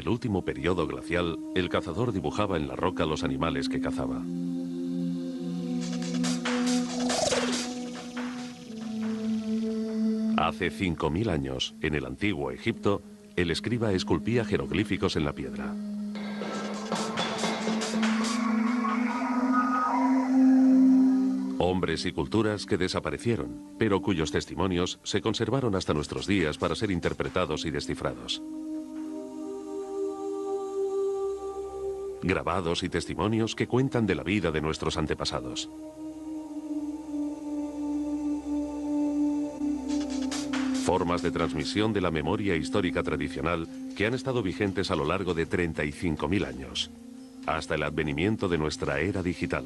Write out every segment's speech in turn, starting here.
el último periodo glacial, el cazador dibujaba en la roca los animales que cazaba. Hace 5000 años, en el antiguo Egipto, el escriba esculpía jeroglíficos en la piedra. Hombres y culturas que desaparecieron, pero cuyos testimonios se conservaron hasta nuestros días para ser interpretados y descifrados. Grabados y testimonios que cuentan de la vida de nuestros antepasados. Formas de transmisión de la memoria histórica tradicional que han estado vigentes a lo largo de 35.000 años, hasta el advenimiento de nuestra era digital,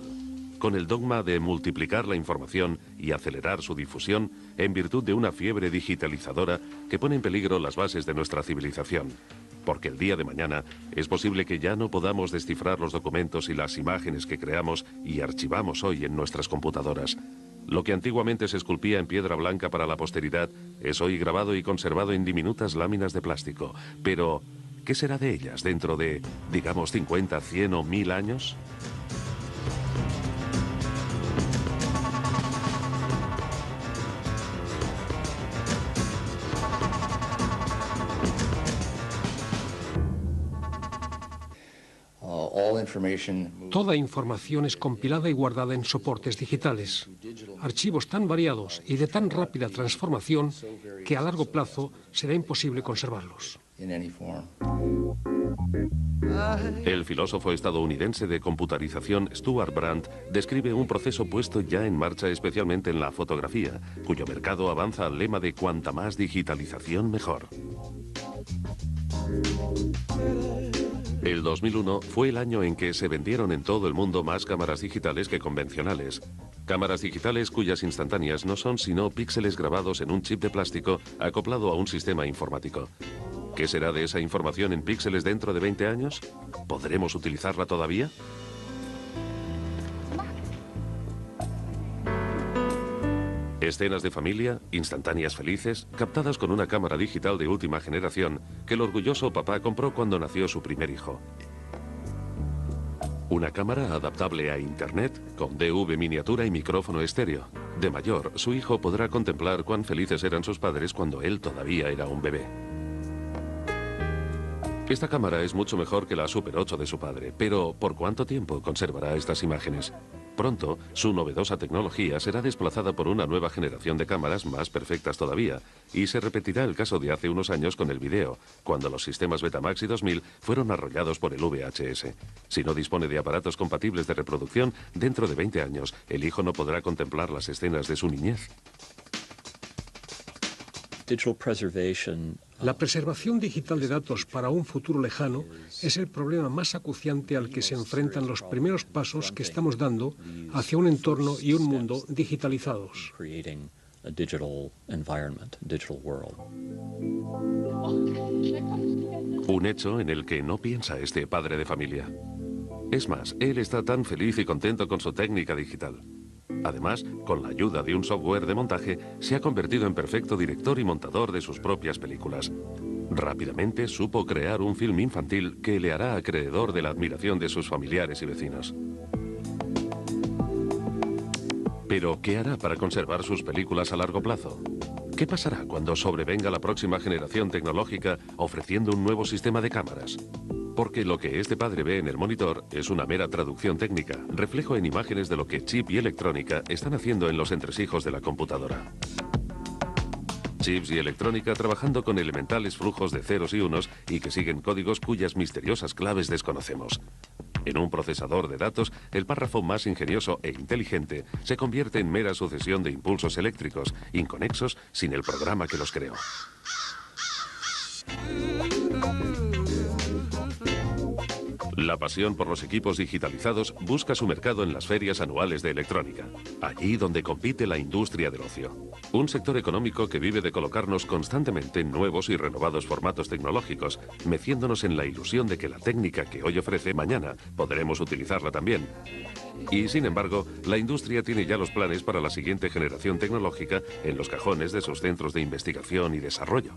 con el dogma de multiplicar la información y acelerar su difusión en virtud de una fiebre digitalizadora que pone en peligro las bases de nuestra civilización. Porque el día de mañana es posible que ya no podamos descifrar los documentos y las imágenes que creamos y archivamos hoy en nuestras computadoras. Lo que antiguamente se esculpía en piedra blanca para la posteridad es hoy grabado y conservado en diminutas láminas de plástico. Pero, ¿qué será de ellas dentro de, digamos, 50, 100 o 1000 años? Toda información es compilada y guardada en soportes digitales, archivos tan variados y de tan rápida transformación que a largo plazo será imposible conservarlos. El filósofo estadounidense de computarización Stuart Brandt describe un proceso puesto ya en marcha especialmente en la fotografía, cuyo mercado avanza al lema de cuanta más digitalización mejor. El 2001 fue el año en que se vendieron en todo el mundo más cámaras digitales que convencionales. Cámaras digitales cuyas instantáneas no son sino píxeles grabados en un chip de plástico acoplado a un sistema informático. ¿Qué será de esa información en píxeles dentro de 20 años? ¿Podremos utilizarla todavía? Escenas de familia, instantáneas felices, captadas con una cámara digital de última generación que el orgulloso papá compró cuando nació su primer hijo. Una cámara adaptable a Internet, con DV miniatura y micrófono estéreo. De mayor, su hijo podrá contemplar cuán felices eran sus padres cuando él todavía era un bebé. Esta cámara es mucho mejor que la Super 8 de su padre, pero ¿por cuánto tiempo conservará estas imágenes? Pronto, su novedosa tecnología será desplazada por una nueva generación de cámaras más perfectas todavía, y se repetirá el caso de hace unos años con el video, cuando los sistemas Betamax y 2000 fueron arrollados por el VHS. Si no dispone de aparatos compatibles de reproducción, dentro de 20 años, el hijo no podrá contemplar las escenas de su niñez. La preservación digital de datos para un futuro lejano es el problema más acuciante al que se enfrentan los primeros pasos que estamos dando hacia un entorno y un mundo digitalizados. Un hecho en el que no piensa este padre de familia. Es más, él está tan feliz y contento con su técnica digital. Además, con la ayuda de un software de montaje, se ha convertido en perfecto director y montador de sus propias películas. Rápidamente supo crear un film infantil que le hará acreedor de la admiración de sus familiares y vecinos. Pero, ¿qué hará para conservar sus películas a largo plazo? ¿Qué pasará cuando sobrevenga la próxima generación tecnológica ofreciendo un nuevo sistema de cámaras? Porque lo que este padre ve en el monitor es una mera traducción técnica, reflejo en imágenes de lo que chip y electrónica están haciendo en los entresijos de la computadora. Chips y electrónica trabajando con elementales flujos de ceros y unos y que siguen códigos cuyas misteriosas claves desconocemos. En un procesador de datos, el párrafo más ingenioso e inteligente se convierte en mera sucesión de impulsos eléctricos, inconexos sin el programa que los creó. La pasión por los equipos digitalizados busca su mercado en las ferias anuales de electrónica, allí donde compite la industria del ocio. Un sector económico que vive de colocarnos constantemente en nuevos y renovados formatos tecnológicos, meciéndonos en la ilusión de que la técnica que hoy ofrece mañana podremos utilizarla también. Y sin embargo, la industria tiene ya los planes para la siguiente generación tecnológica en los cajones de sus centros de investigación y desarrollo.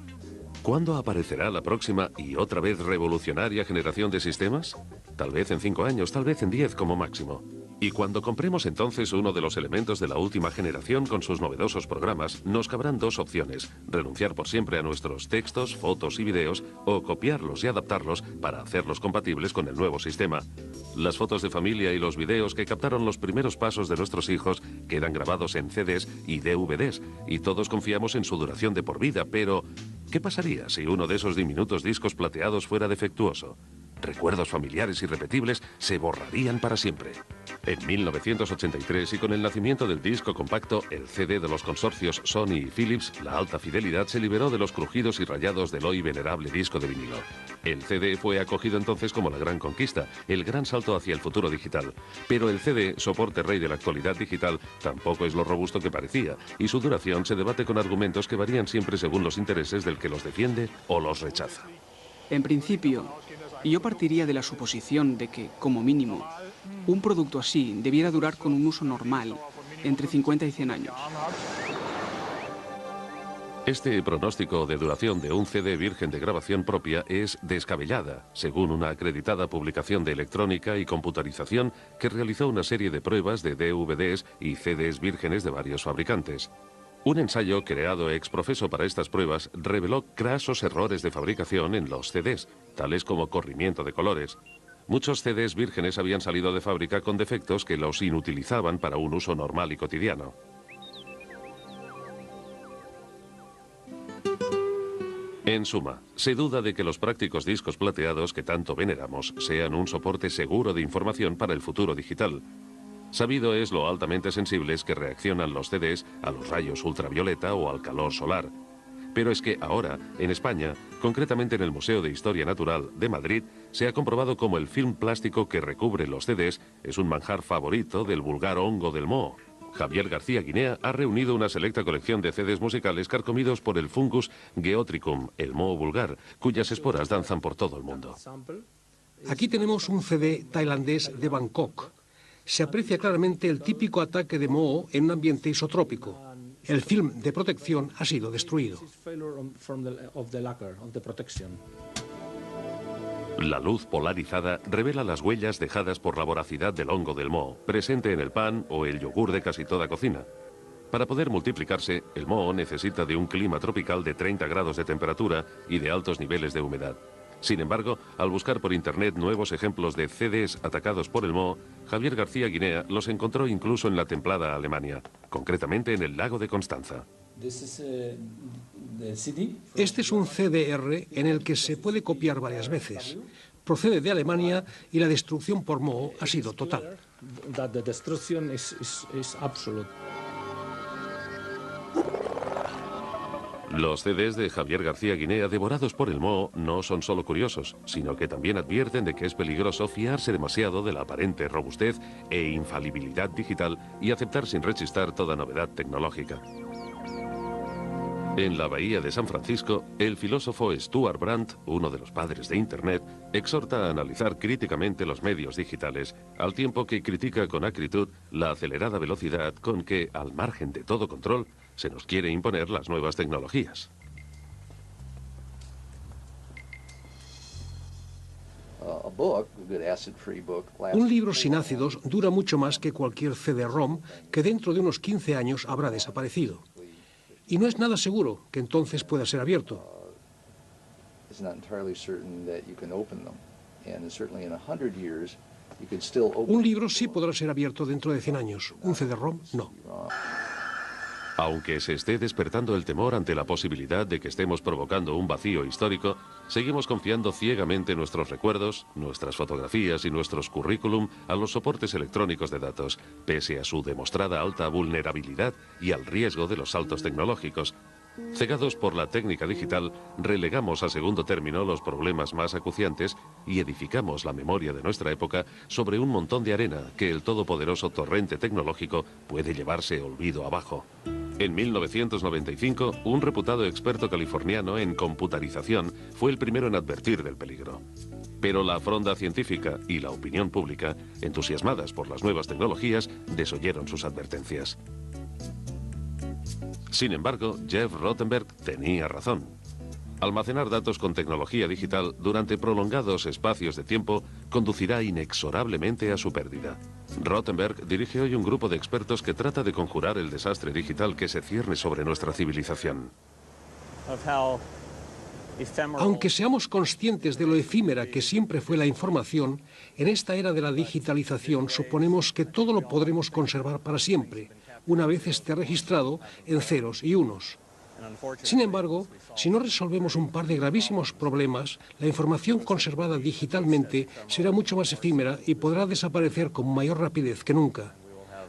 ¿Cuándo aparecerá la próxima y otra vez revolucionaria generación de sistemas? Tal vez en 5 años, tal vez en 10 como máximo. Y cuando compremos entonces uno de los elementos de la última generación con sus novedosos programas, nos cabrán 2 opciones: renunciar por siempre a nuestros textos, fotos y videos, o copiarlos y adaptarlos para hacerlos compatibles con el nuevo sistema. Las fotos de familia y los videos que captaron los primeros pasos de nuestros hijos quedan grabados en CDs y DVDs, y todos confiamos en su duración de por vida, pero ¿qué pasaría si uno de esos diminutos discos plateados fuera defectuoso? Recuerdos familiares irrepetibles se borrarían para siempre. En 1983, y con el nacimiento del disco compacto, el CD de los consorcios Sony y Philips, la alta fidelidad se liberó de los crujidos y rayados del hoy venerable disco de vinilo. El CD fue acogido entonces como la gran conquista, el gran salto hacia el futuro digital. Pero el CD, soporte rey de la actualidad digital, tampoco es lo robusto que parecía, y su duración se debate con argumentos que varían siempre según los intereses del que los defiende o los rechaza. En principio, yo partiría de la suposición de que, como mínimo, un producto así debiera durar con un uso normal entre 50 y 100 años. Este pronóstico de duración de un CD virgen de grabación propia es descabellada, según una acreditada publicación de electrónica y computarización que realizó una serie de pruebas de DVDs y CDs vírgenes de varios fabricantes. Un ensayo creado ex profeso para estas pruebas reveló crasos errores de fabricación en los CDs, tales como corrimiento de colores. Muchos CDs vírgenes habían salido de fábrica con defectos que los inutilizaban para un uso normal y cotidiano. En suma, se duda de que los prácticos discos plateados que tanto veneramos sean un soporte seguro de información para el futuro digital. Sabido es lo altamente sensibles que reaccionan los CDs a los rayos ultravioleta o al calor solar. Pero es que ahora, en España, concretamente en el Museo de Historia Natural de Madrid, se ha comprobado cómo el film plástico que recubre los CDs es un manjar favorito del vulgar hongo del moho. Javier García Guinea ha reunido una selecta colección de CDs musicales carcomidos por el fungus Geotricum, el moho vulgar, cuyas esporas danzan por todo el mundo. Aquí tenemos un CD tailandés de Bangkok. Se aprecia claramente el típico ataque de moho en un ambiente isotrópico. El film de protección ha sido destruido. La luz polarizada revela las huellas dejadas por la voracidad del hongo del moho, presente en el pan o el yogur de casi toda cocina. Para poder multiplicarse, el moho necesita de un clima tropical de 30 grados de temperatura y de altos niveles de humedad. Sin embargo, al buscar por internet nuevos ejemplos de CDs atacados por el moho, Javier García Guinea los encontró incluso en la templada Alemania, concretamente en el lago de Constanza. Este es un CDR en el que se puede copiar varias veces. Procede de Alemania y la destrucción por moho ha sido total. Los CDs de Javier García Guinea devorados por el moho no son solo curiosos, sino que también advierten de que es peligroso fiarse demasiado de la aparente robustez e infalibilidad digital y aceptar sin rechistar toda novedad tecnológica. En la bahía de San Francisco, el filósofo Stuart Brandt, uno de los padres de Internet, exhorta a analizar críticamente los medios digitales, al tiempo que critica con acritud la acelerada velocidad con que, al margen de todo control, se nos quiere imponer las nuevas tecnologías. Un libro sin ácidos dura mucho más que cualquier CD-ROM que dentro de unos 15 años habrá desaparecido. Y no es nada seguro que entonces pueda ser abierto. Un libro sí podrá ser abierto dentro de 100 años, un CD-ROM no. Aunque se esté despertando el temor ante la posibilidad de que estemos provocando un vacío histórico, seguimos confiando ciegamente nuestros recuerdos, nuestras fotografías y nuestros currículum a los soportes electrónicos de datos, pese a su demostrada alta vulnerabilidad y al riesgo de los saltos tecnológicos. Cegados por la técnica digital, relegamos a segundo término los problemas más acuciantes y edificamos la memoria de nuestra época sobre un montón de arena que el todopoderoso torrente tecnológico puede llevarse olvido abajo. En 1995, un reputado experto californiano en computarización fue el primero en advertir del peligro. Pero la fronda científica y la opinión pública, entusiasmadas por las nuevas tecnologías, desoyeron sus advertencias. Sin embargo, Jeff Rothenberg tenía razón. Almacenar datos con tecnología digital durante prolongados espacios de tiempo conducirá inexorablemente a su pérdida. Rothenberg dirige hoy un grupo de expertos que trata de conjurar el desastre digital que se cierne sobre nuestra civilización. Aunque seamos conscientes de lo efímera que siempre fue la información, en esta era de la digitalización suponemos que todo lo podremos conservar para siempre, una vez esté registrado en ceros y unos. Sin embargo, si no resolvemos un par de gravísimos problemas, la información conservada digitalmente será mucho más efímera y podrá desaparecer con mayor rapidez que nunca.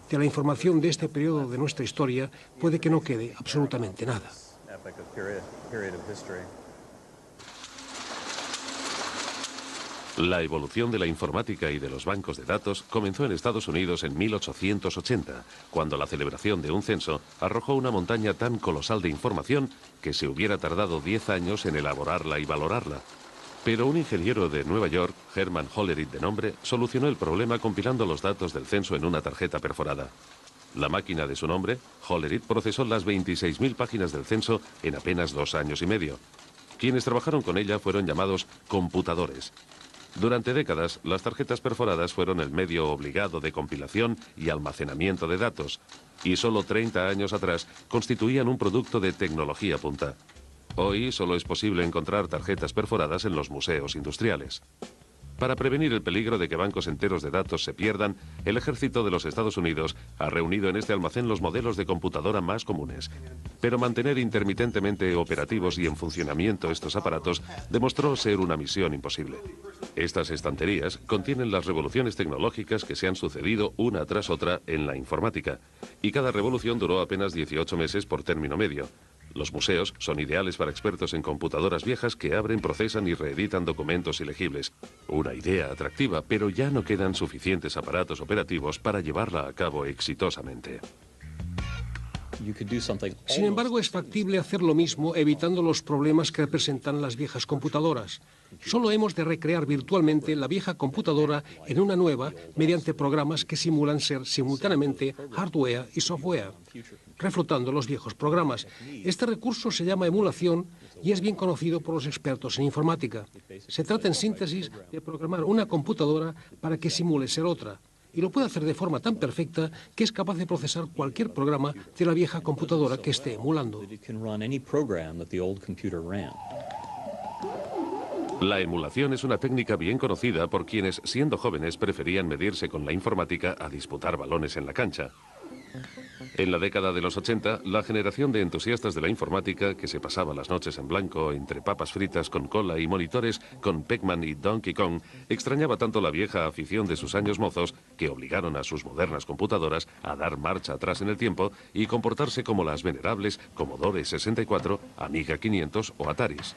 De la información de este periodo de nuestra historia puede que no quede absolutamente nada. La evolución de la informática y de los bancos de datos comenzó en Estados Unidos en 1880, cuando la celebración de un censo arrojó una montaña tan colosal de información que se hubiera tardado 10 años en elaborarla y valorarla. Pero un ingeniero de Nueva York, Herman Hollerith de nombre, solucionó el problema compilando los datos del censo en una tarjeta perforada. La máquina de su nombre, Hollerith, procesó las 26.000 páginas del censo en apenas 2 años y medio. Quienes trabajaron con ella fueron llamados computadores. Durante décadas, las tarjetas perforadas fueron el medio obligado de compilación y almacenamiento de datos, y solo 30 años atrás constituían un producto de tecnología punta. Hoy solo es posible encontrar tarjetas perforadas en los museos industriales. Para prevenir el peligro de que bancos enteros de datos se pierdan, el ejército de los Estados Unidos ha reunido en este almacén los modelos de computadora más comunes. Pero mantener intermitentemente operativos y en funcionamiento estos aparatos demostró ser una misión imposible. Estas estanterías contienen las revoluciones tecnológicas que se han sucedido una tras otra en la informática, y cada revolución duró apenas 18 meses por término medio. Los museos son ideales para expertos en computadoras viejas que abren, procesan y reeditan documentos ilegibles. Una idea atractiva, pero ya no quedan suficientes aparatos operativos para llevarla a cabo exitosamente. Sin embargo, es factible hacer lo mismo evitando los problemas que representan las viejas computadoras. Solo hemos de recrear virtualmente la vieja computadora en una nueva mediante programas que simulan ser simultáneamente hardware y software, reflotando los viejos programas. Este recurso se llama emulación y es bien conocido por los expertos en informática. Se trata en síntesis de programar una computadora para que simule ser otra. Y lo puede hacer de forma tan perfecta que es capaz de procesar cualquier programa de la vieja computadora que esté emulando. La emulación es una técnica bien conocida por quienes, siendo jóvenes, preferían medirse con la informática a disputar balones en la cancha. En la década de los 80, la generación de entusiastas de la informática, que se pasaba las noches en blanco entre papas fritas con cola y monitores con Pac-Man y Donkey Kong, extrañaba tanto la vieja afición de sus años mozos que obligaron a sus modernas computadoras a dar marcha atrás en el tiempo y comportarse como las venerables Commodore 64, Amiga 500 o Ataris.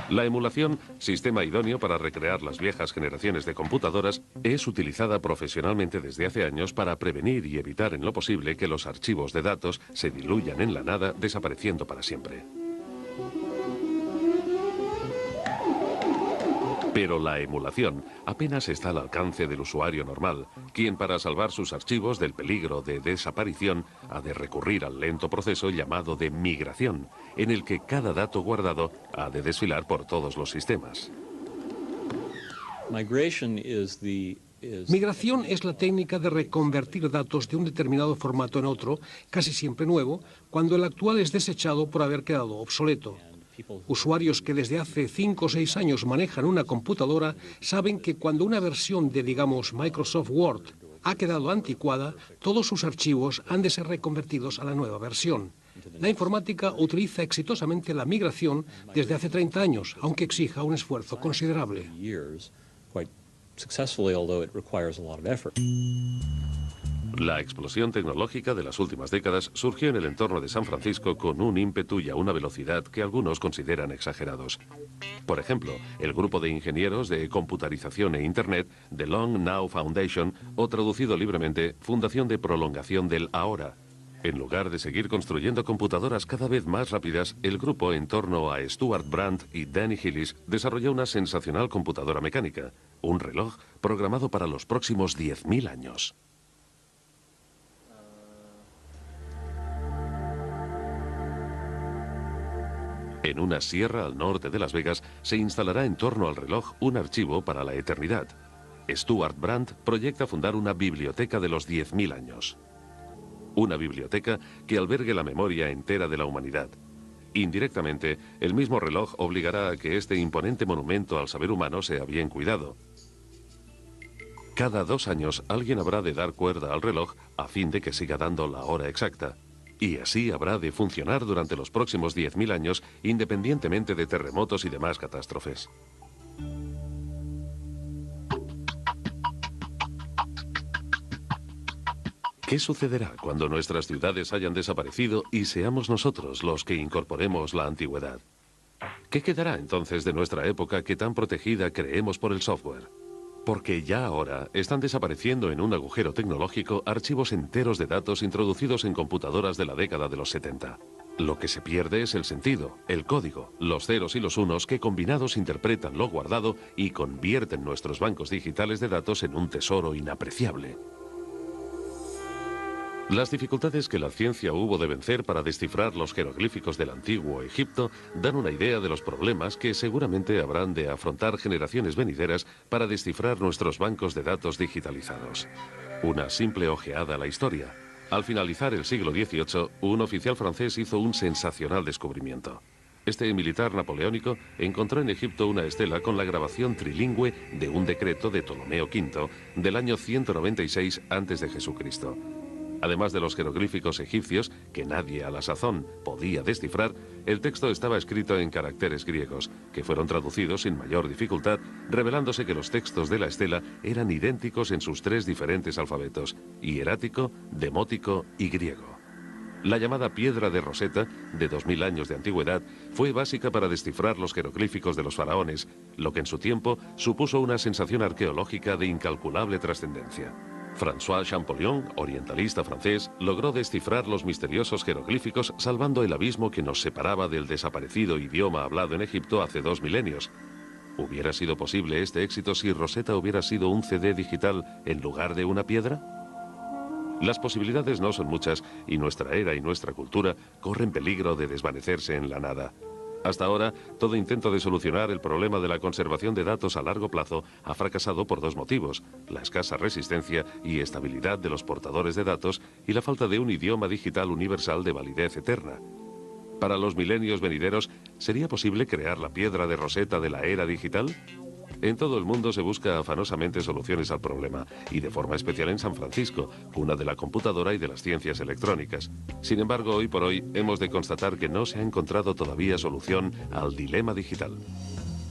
La emulación, sistema idóneo para recrear las viejas generaciones de computadoras, es utilizada profesionalmente desde hace años para prevenir y evitar en lo posible que los archivos de datos se diluyan en la nada, desapareciendo para siempre. Pero la emulación apenas está al alcance del usuario normal, quien para salvar sus archivos del peligro de desaparición ha de recurrir al lento proceso llamado de migración, en el que cada dato guardado ha de desfilar por todos los sistemas. Migración es la técnica de reconvertir datos de un determinado formato en otro, casi siempre nuevo, cuando el actual es desechado por haber quedado obsoleto. Usuarios que desde hace 5 o 6 años manejan una computadora saben que cuando una versión de, digamos, Microsoft Word ha quedado anticuada, todos sus archivos han de ser reconvertidos a la nueva versión. La informática utiliza exitosamente la migración desde hace 30 años, aunque exija un esfuerzo considerable. La explosión tecnológica de las últimas décadas surgió en el entorno de San Francisco con un ímpetu y a una velocidad que algunos consideran exagerados. Por ejemplo, el grupo de ingenieros de computarización e Internet, The Long Now Foundation, o traducido libremente, Fundación de Prolongación del Ahora. En lugar de seguir construyendo computadoras cada vez más rápidas, el grupo en torno a Stuart Brandt y Danny Hillis desarrolló una sensacional computadora mecánica, un reloj programado para los próximos 10.000 años. En una sierra al norte de Las Vegas se instalará en torno al reloj un archivo para la eternidad. Stuart Brandt proyecta fundar una biblioteca de los 10.000 años. Una biblioteca que albergue la memoria entera de la humanidad. Indirectamente, el mismo reloj obligará a que este imponente monumento al saber humano sea bien cuidado. Cada 2 años alguien habrá de dar cuerda al reloj a fin de que siga dando la hora exacta. Y así habrá de funcionar durante los próximos 10.000 años, independientemente de terremotos y demás catástrofes. ¿Qué sucederá cuando nuestras ciudades hayan desaparecido y seamos nosotros los que incorporemos la antigüedad? ¿Qué quedará entonces de nuestra época que tan protegida creemos por el software? Porque ya ahora están desapareciendo en un agujero tecnológico archivos enteros de datos introducidos en computadoras de la década de los 70. Lo que se pierde es el sentido, el código, los ceros y los unos que combinados interpretan lo guardado y convierten nuestros bancos digitales de datos en un tesoro inapreciable. Las dificultades que la ciencia hubo de vencer para descifrar los jeroglíficos del antiguo Egipto dan una idea de los problemas que seguramente habrán de afrontar generaciones venideras para descifrar nuestros bancos de datos digitalizados. Una simple ojeada a la historia. Al finalizar el siglo XVIII, un oficial francés hizo un sensacional descubrimiento. Este militar napoleónico encontró en Egipto una estela con la grabación trilingüe de un decreto de Ptolomeo V del año 196 a.C. Además de los jeroglíficos egipcios, que nadie a la sazón podía descifrar, el texto estaba escrito en caracteres griegos, que fueron traducidos sin mayor dificultad, revelándose que los textos de la estela eran idénticos en sus 3 diferentes alfabetos: hierático, demótico y griego. La llamada piedra de Rosetta, de 2000 años de antigüedad, fue básica para descifrar los jeroglíficos de los faraones, lo que en su tiempo supuso una sensación arqueológica de incalculable trascendencia. François Champollion, orientalista francés, logró descifrar los misteriosos jeroglíficos salvando el abismo que nos separaba del desaparecido idioma hablado en Egipto hace 2 milenios. ¿Hubiera sido posible este éxito si Rosetta hubiera sido un CD digital en lugar de una piedra? Las posibilidades no son muchas y nuestra era y nuestra cultura corren peligro de desvanecerse en la nada. Hasta ahora, todo intento de solucionar el problema de la conservación de datos a largo plazo ha fracasado por 2 motivos: la escasa resistencia y estabilidad de los portadores de datos y la falta de un idioma digital universal de validez eterna. Para los milenios venideros, ¿sería posible crear la piedra de Rosetta de la era digital? En todo el mundo se busca afanosamente soluciones al problema, y de forma especial en San Francisco, cuna de la computadora y de las ciencias electrónicas. Sin embargo, hoy por hoy hemos de constatar que no se ha encontrado todavía solución al dilema digital.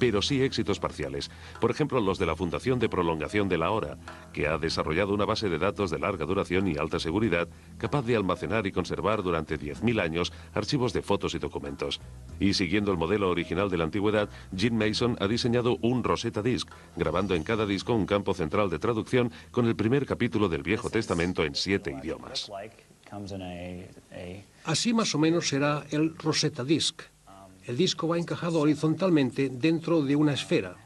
Pero sí éxitos parciales, por ejemplo los de la Fundación de Prolongación de la Hora, que ha desarrollado una base de datos de larga duración y alta seguridad, capaz de almacenar y conservar durante 10.000 años archivos de fotos y documentos. Y siguiendo el modelo original de la antigüedad, Jim Mason ha diseñado un Rosetta Disk, grabando en cada disco un campo central de traducción con el primer capítulo del Viejo Testamento en 7 idiomas. Así más o menos será el Rosetta Disk. El disco va encajado horizontalmente dentro de una esfera.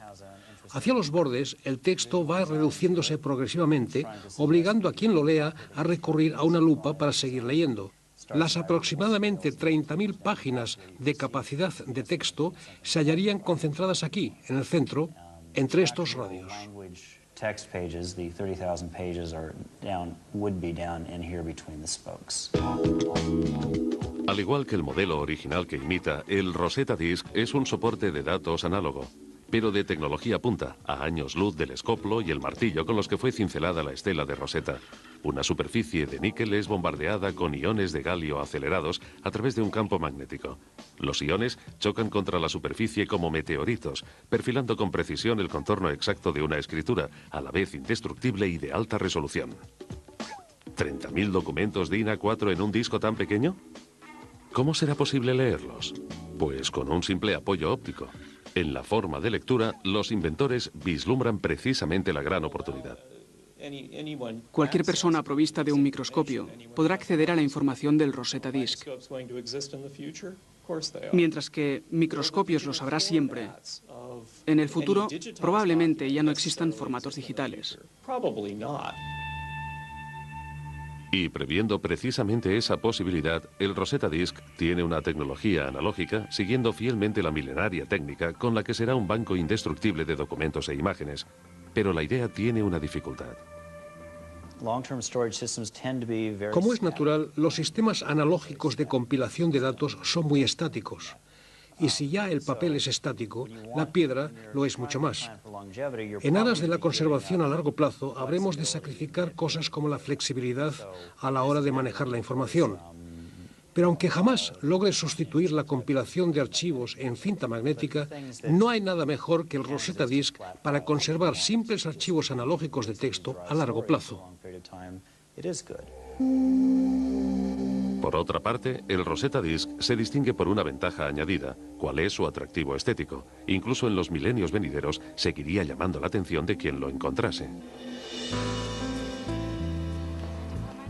Hacia los bordes, el texto va reduciéndose progresivamente, obligando a quien lo lea a recurrir a una lupa para seguir leyendo. Las aproximadamente 30.000 páginas de capacidad de texto se hallarían concentradas aquí, en el centro, entre estos radios. Text pages, the 30,000 pages would be down in here between the spokes. Al igual que el modelo original que imita, el Rosetta Disk es un soporte de datos análogo, pero de tecnología punta, a años luz del escoplo y el martillo con los que fue cincelada la estela de Rosetta. Una superficie de níquel es bombardeada con iones de galio acelerados a través de un campo magnético. Los iones chocan contra la superficie como meteoritos, perfilando con precisión el contorno exacto de una escritura, a la vez indestructible y de alta resolución. ¿30.000 documentos DIN A4 en un disco tan pequeño? ¿Cómo será posible leerlos? Pues con un simple apoyo óptico. En la forma de lectura, los inventores vislumbran precisamente la gran oportunidad. Cualquier persona provista de un microscopio podrá acceder a la información del Rosetta Disk. Mientras que microscopios los habrá siempre, en el futuro probablemente ya no existan formatos digitales. Y previendo precisamente esa posibilidad, el Rosetta Disk tiene una tecnología analógica siguiendo fielmente la milenaria técnica con la que será un banco indestructible de documentos e imágenes. Pero la idea tiene una dificultad. Como es natural, los sistemas analógicos de compilación de datos son muy estáticos. Y si ya el papel es estático, la piedra lo es mucho más. En aras de la conservación a largo plazo, habremos de sacrificar cosas como la flexibilidad a la hora de manejar la información. Pero aunque jamás logre sustituir la compilación de archivos en cinta magnética, no hay nada mejor que el Rosetta Disk para conservar simples archivos analógicos de texto a largo plazo. Por otra parte, el Rosetta Disk se distingue por una ventaja añadida, cual es su atractivo estético. Incluso en los milenios venideros seguiría llamando la atención de quien lo encontrase.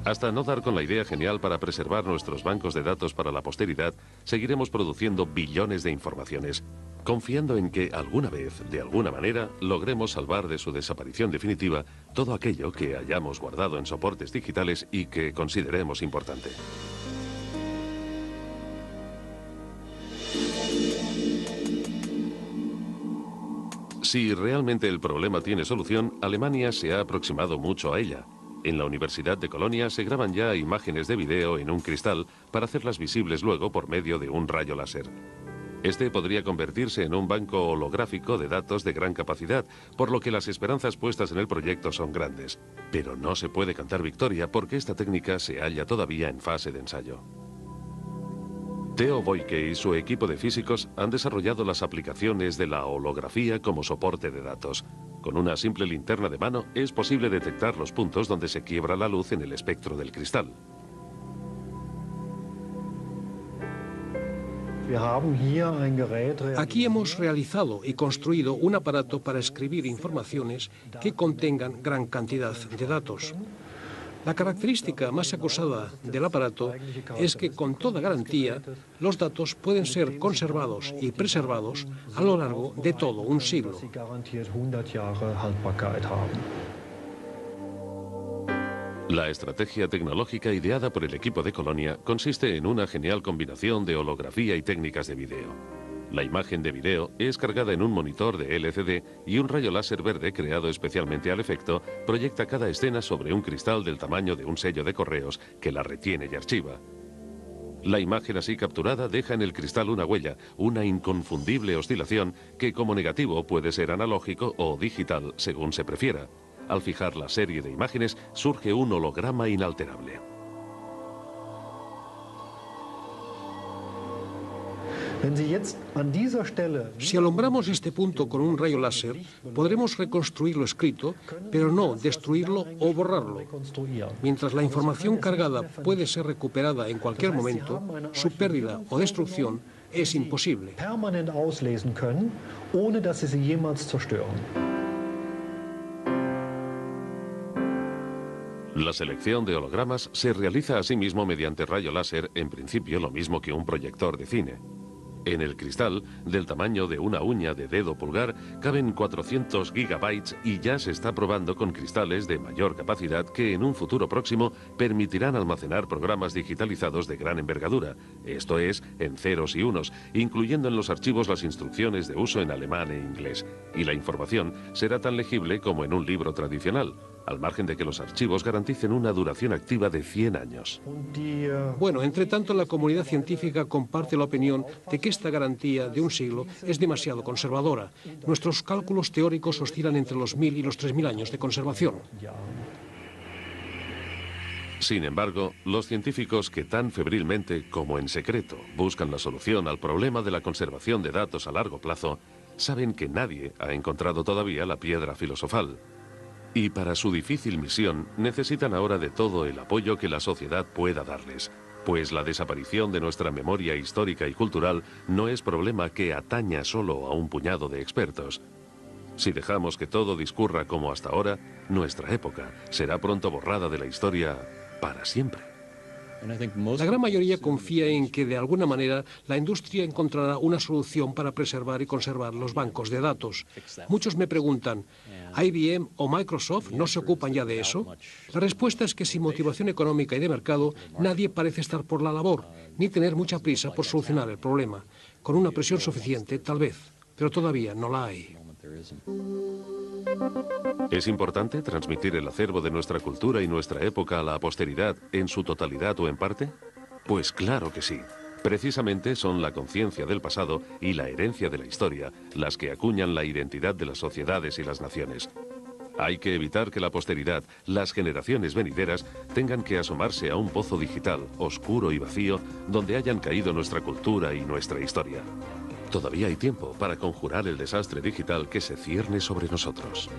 Hasta no dar con la idea genial para preservar nuestros bancos de datos para la posteridad, seguiremos produciendo billones de informaciones, confiando en que alguna vez, de alguna manera, logremos salvar de su desaparición definitiva todo aquello que hayamos guardado en soportes digitales y que consideremos importante. Si realmente el problema tiene solución, Alemania se ha aproximado mucho a ella. En la Universidad de Colonia se graban ya imágenes de video en un cristal para hacerlas visibles luego por medio de un rayo láser. Este podría convertirse en un banco holográfico de datos de gran capacidad, por lo que las esperanzas puestas en el proyecto son grandes. Pero no se puede cantar victoria porque esta técnica se halla todavía en fase de ensayo. Theo Voike y su equipo de físicos han desarrollado las aplicaciones de la holografía como soporte de datos. Con una simple linterna de mano es posible detectar los puntos donde se quiebra la luz en el espectro del cristal. Aquí hemos realizado y construido un aparato para escribir informaciones que contengan gran cantidad de datos. La característica más acusada del aparato es que con toda garantía los datos pueden ser conservados y preservados a lo largo de todo un siglo. La estrategia tecnológica ideada por el equipo de Colonia consiste en una genial combinación de holografía y técnicas de video. La imagen de video es cargada en un monitor de LCD y un rayo láser verde creado especialmente al efecto proyecta cada escena sobre un cristal del tamaño de un sello de correos que la retiene y archiva. La imagen así capturada deja en el cristal una huella, una inconfundible oscilación que como negativo puede ser analógico o digital según se prefiera. Al fijar la serie de imágenes surge un holograma inalterable. Si alumbramos este punto con un rayo láser, podremos reconstruir lo escrito, pero no destruirlo o borrarlo. Mientras la información cargada puede ser recuperada en cualquier momento, su pérdida o destrucción es imposible. La selección de hologramas se realiza asimismo mediante rayo láser, en principio lo mismo que un proyector de cine. En el cristal, del tamaño de una uña de dedo pulgar, caben 400 gigabytes y ya se está probando con cristales de mayor capacidad que en un futuro próximo permitirán almacenar programas digitalizados de gran envergadura, esto es, en ceros y unos, incluyendo en los archivos las instrucciones de uso en alemán e inglés. Y la información será tan legible como en un libro tradicional, al margen de que los archivos garanticen una duración activa de 100 años. Bueno, entre tanto, la comunidad científica comparte la opinión de que esta garantía de un siglo es demasiado conservadora. Nuestros cálculos teóricos oscilan entre los 1000 y los 3000 años de conservación. Sin embargo, los científicos que tan febrilmente como en secreto buscan la solución al problema de la conservación de datos a largo plazo, saben que nadie ha encontrado todavía la piedra filosofal. Y para su difícil misión necesitan ahora de todo el apoyo que la sociedad pueda darles, pues la desaparición de nuestra memoria histórica y cultural no es problema que ataña solo a un puñado de expertos. Si dejamos que todo discurra como hasta ahora, nuestra época será pronto borrada de la historia para siempre. La gran mayoría confía en que, de alguna manera, la industria encontrará una solución para preservar y conservar los bancos de datos. Muchos me preguntan, ¿IBM o Microsoft no se ocupan ya de eso? La respuesta es que sin motivación económica y de mercado, nadie parece estar por la labor, ni tener mucha prisa por solucionar el problema. Con una presión suficiente, tal vez, pero todavía no la hay. ¿Es importante transmitir el acervo de nuestra cultura y nuestra época a la posteridad en su totalidad o en parte? Pues claro que sí. Precisamente son la conciencia del pasado y la herencia de la historia las que acuñan la identidad de las sociedades y las naciones. Hay que evitar que la posteridad, las generaciones venideras, tengan que asomarse a un pozo digital, oscuro y vacío, donde hayan caído nuestra cultura y nuestra historia. Todavía hay tiempo para conjurar el desastre digital que se cierne sobre nosotros.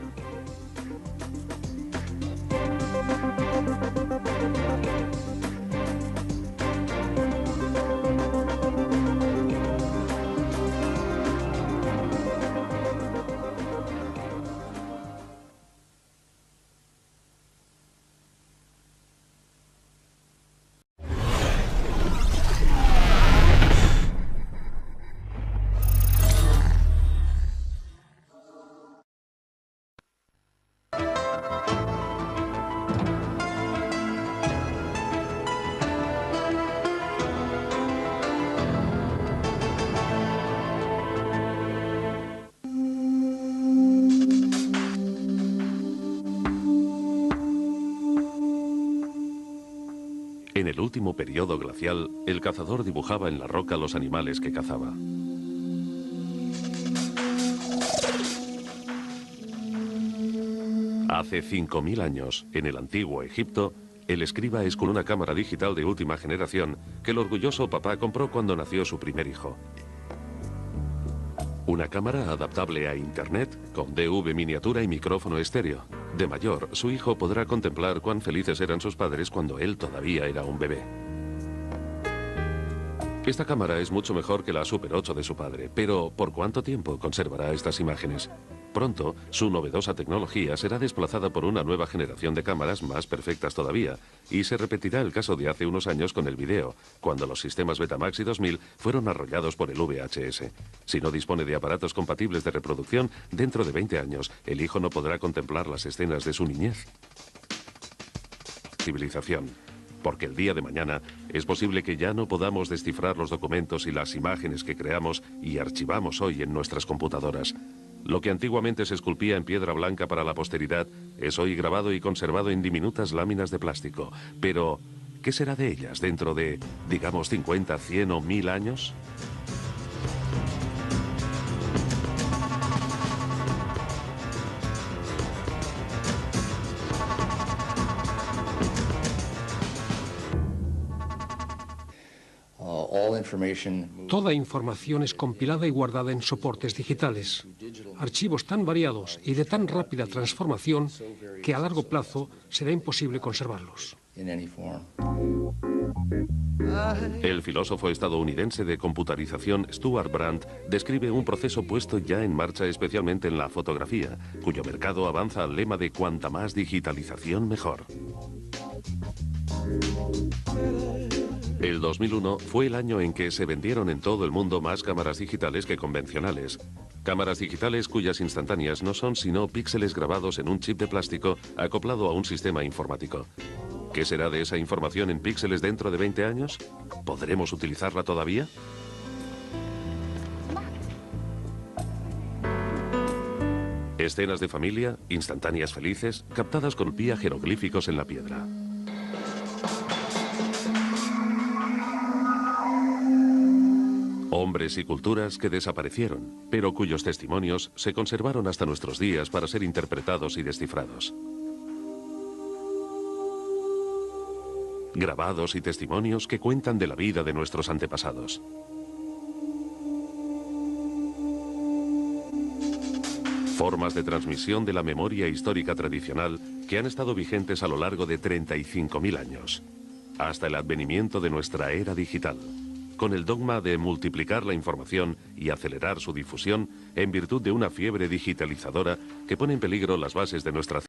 En el último periodo glacial, el cazador dibujaba en la roca los animales que cazaba. Hace 5.000 años, en el antiguo Egipto, el escriba es con una cámara digital de última generación que el orgulloso papá compró cuando nació su primer hijo. Una cámara adaptable a Internet, con DV miniatura y micrófono estéreo. De mayor, su hijo podrá contemplar cuán felices eran sus padres cuando él todavía era un bebé. Esta cámara es mucho mejor que la Super 8 de su padre, pero ¿por cuánto tiempo conservará estas imágenes? Pronto, su novedosa tecnología será desplazada por una nueva generación de cámaras más perfectas todavía, y se repetirá el caso de hace unos años con el video, cuando los sistemas Betamax y 2000 fueron arrollados por el VHS. Si no dispone de aparatos compatibles de reproducción, dentro de 20 años, el hijo no podrá contemplar las escenas de su niñez. Civilización. Porque el día de mañana es posible que ya no podamos descifrar los documentos y las imágenes que creamos y archivamos hoy en nuestras computadoras. Lo que antiguamente se esculpía en piedra blanca para la posteridad es hoy grabado y conservado en diminutas láminas de plástico. Pero, ¿qué será de ellas dentro de, digamos, 50, 100 o 1000 años? Toda información es compilada y guardada en soportes digitales, archivos tan variados y de tan rápida transformación que a largo plazo será imposible conservarlos. El filósofo estadounidense de computarización Stuart Brandt describe un proceso puesto ya en marcha especialmente en la fotografía, cuyo mercado avanza al lema de cuanta más digitalización mejor. El 2001 fue el año en que se vendieron en todo el mundo más cámaras digitales que convencionales. Cámaras digitales cuyas instantáneas no son sino píxeles grabados en un chip de plástico acoplado a un sistema informático. ¿Qué será de esa información en píxeles dentro de 20 años? ¿Podremos utilizarla todavía? Escenas de familia, instantáneas felices, captadas con vía jeroglíficos en la piedra. Hombres y culturas que desaparecieron, pero cuyos testimonios se conservaron hasta nuestros días para ser interpretados y descifrados. Grabados y testimonios que cuentan de la vida de nuestros antepasados. Formas de transmisión de la memoria histórica tradicional que han estado vigentes a lo largo de 35.000 años, hasta el advenimiento de nuestra era digital, con el dogma de multiplicar la información y acelerar su difusión en virtud de una fiebre digitalizadora que pone en peligro las bases de nuestra